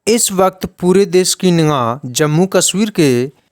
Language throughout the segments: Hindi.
इस वक्त पूरे देश की निगाह जम्मू कश्मीर के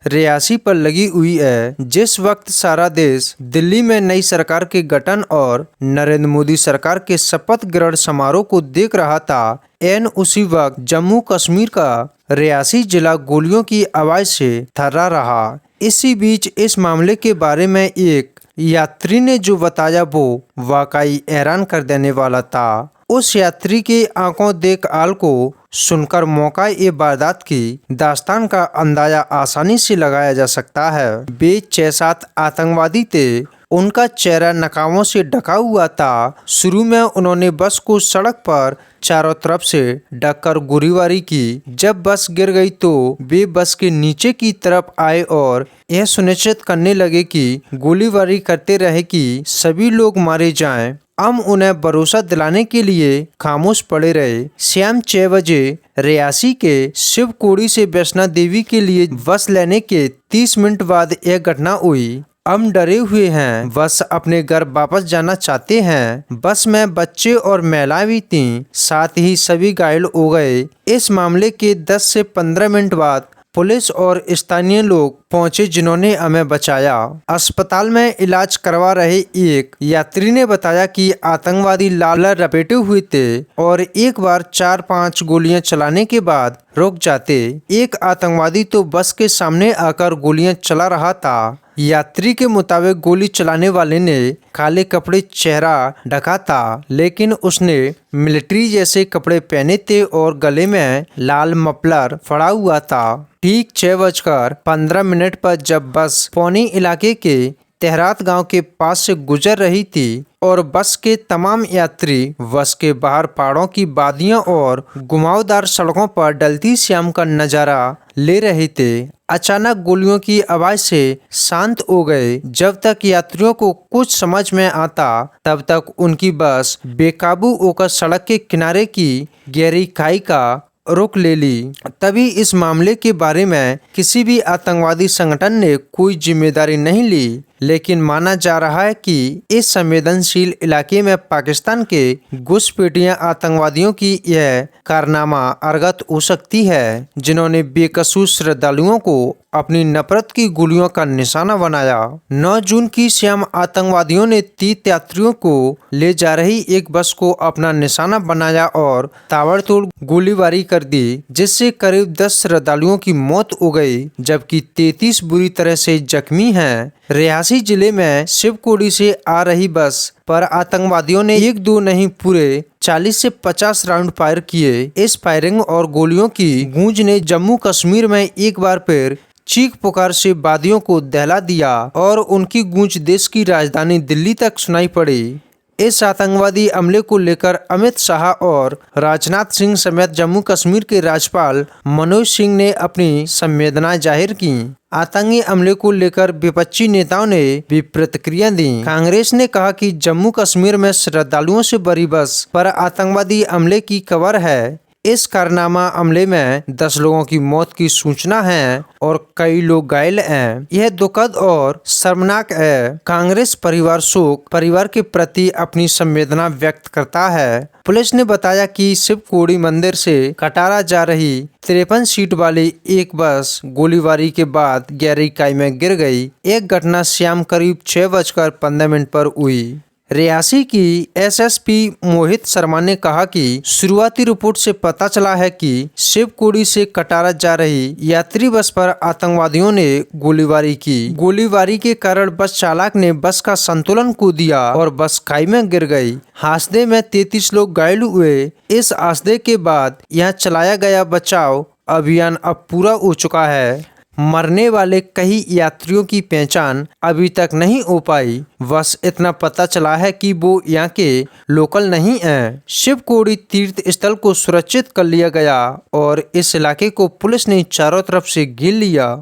रियासी पर लगी हुई है। जिस वक्त सारा देश दिल्ली में नई सरकार के गठन और नरेंद्र मोदी सरकार के शपथ ग्रहण समारोह को देख रहा था, एन उसी वक्त जम्मू कश्मीर का रियासी जिला गोलियों की आवाज से थर्रा रहा। इसी बीच इस मामले के बारे में एक यात्री ने जो बताया वो वाकई हैरान कर देने वाला था। उस यात्री के आंखों देख आल को सुनकर मौका ये वारदात की दास्तान का अंदाजा आसानी से लगाया जा सकता है। वे 6-7 आतंकवादी थे। उनका चेहरा नकाबों से ढका हुआ था। शुरू में उन्होंने बस को सड़क पर चारों तरफ से ढककर गोलीबारी की। जब बस गिर गई तो वे बस के नीचे की तरफ आए और यह सुनिश्चित करने लगे कि गोलीबारी करते रहे कि सभी लोग मारे जाएं। हम उन्हें भरोसा दिलाने के लिए खामोश पड़े रहे। शाम 6 बजे रियासी के शिवकोड़ी से वैष्णो देवी के लिए बस लेने के 30 मिनट बाद यह घटना हुई। हम डरे हुए हैं, बस अपने घर वापस जाना चाहते हैं। बस में बच्चे और महिलाएं भी थीं, साथ ही सभी घायल हो गए। इस मामले के 10 से 15 मिनट बाद पुलिस और स्थानीय लोग पहुंचे जिन्होंने हमें बचाया। अस्पताल में इलाज करवा रहे एक यात्री ने बताया कि आतंकवादी लाल लपेटे हुए थे और एक बार 4-5 गोलियां चलाने के बाद रुक जाते। एक आतंकवादी तो बस के सामने आकर गोलियां चला रहा था। यात्री के मुताबिक गोली चलाने वाले ने काले कपड़े चेहरा ढका था, लेकिन उसने मिलिट्री जैसे कपड़े पहने थे और गले में लाल मफलर पड़ा हुआ था। ठीक 6:15 पर जब बस पौनी इलाके के तेहरात गांव के पास से गुजर रही थी और बस के तमाम यात्री बस के बाहर पहाड़ों की वादियां और घुमावदार सड़कों पर ढलती शाम का नजारा ले रहे थे, अचानक गोलियों की आवाज से शांत हो गए। जब तक यात्रियों को कुछ समझ में आता तब तक उनकी बस बेकाबू होकर सड़क के किनारे की गहरी खाई का रुख ले ली। तभी इस मामले के बारे में किसी भी आतंकवादी संगठन ने कोई जिम्मेदारी नहीं ली, लेकिन माना जा रहा है कि इस संवेदनशील इलाके में पाकिस्तान के घुसपैठिया आतंकवादियों की यह कारनामा अवगत हो सकती है, जिन्होंने बेकसूर श्रद्धालुओं को अपनी नफरत की गोलियों का निशाना बनाया। 9 जून की शाम आतंकवादियों ने 30 यात्रियों को ले जा रही एक बस को अपना निशाना बनाया और ताबड़तोड़ गोलीबारी कर दी, जिससे करीब 10 श्रद्धालुओं की मौत हो गई, जबकि 33 बुरी तरह से जख्मी हैं। रियासी जिले में शिवकोड़ी से आ रही बस पर आतंकवादियों ने 1-2 नहीं पूरे 40 से 50 राउंड फायर किए। इस फायरिंग और गोलियों की गूंज ने जम्मू कश्मीर में एक बार फिर चीख पुकार से वादियों को दहला दिया और उनकी गूंज देश की राजधानी दिल्ली तक सुनाई पड़ी। इस आतंकवादी हमले को लेकर अमित शाह और राजनाथ सिंह समेत जम्मू कश्मीर के राज्यपाल मनोज सिंह ने अपनी संवेदनाएं जाहिर की। आतंकी हमले को लेकर विपक्षी नेताओं ने भी प्रतिक्रिया दी। कांग्रेस ने कहा कि जम्मू कश्मीर में श्रद्धालुओं से भरी बस पर आतंकवादी हमले की खबर है। इस कारनामा हमले में 10 लोगों की मौत की सूचना है और कई लोग घायल हैं। यह दुखद और शर्मनाक है। कांग्रेस परिवार के प्रति अपनी संवेदना व्यक्त करता है। पुलिस ने बताया कि शिवकोड़ी मंदिर से कटारा जा रही 53 सीट वाली एक बस गोलीबारी के बाद गहरी खाई में गिर गई। एक घटना शाम करीब 6:15 पर हुई। रियासी की एसएसपी मोहित शर्मा ने कहा कि शुरुआती रिपोर्ट से पता चला है कि शिवकोड़ी से कटारा जा रही यात्री बस पर आतंकवादियों ने गोलीबारी की। गोलीबारी के कारण बस चालक ने बस का संतुलन खो दिया और बस खाई में गिर गई। हादसे में 33 लोग घायल हुए। इस हादसे के बाद यहां चलाया गया बचाव अभियान अब पूरा हो चुका है। मरने वाले कई यात्रियों की पहचान अभी तक नहीं हो पाई। बस इतना पता चला है कि वो यहाँ के लोकल नहीं हैं। शिवकोड़ी तीर्थ स्थल को सुरक्षित कर लिया गया और इस इलाके को पुलिस ने चारों तरफ से घेर लिया।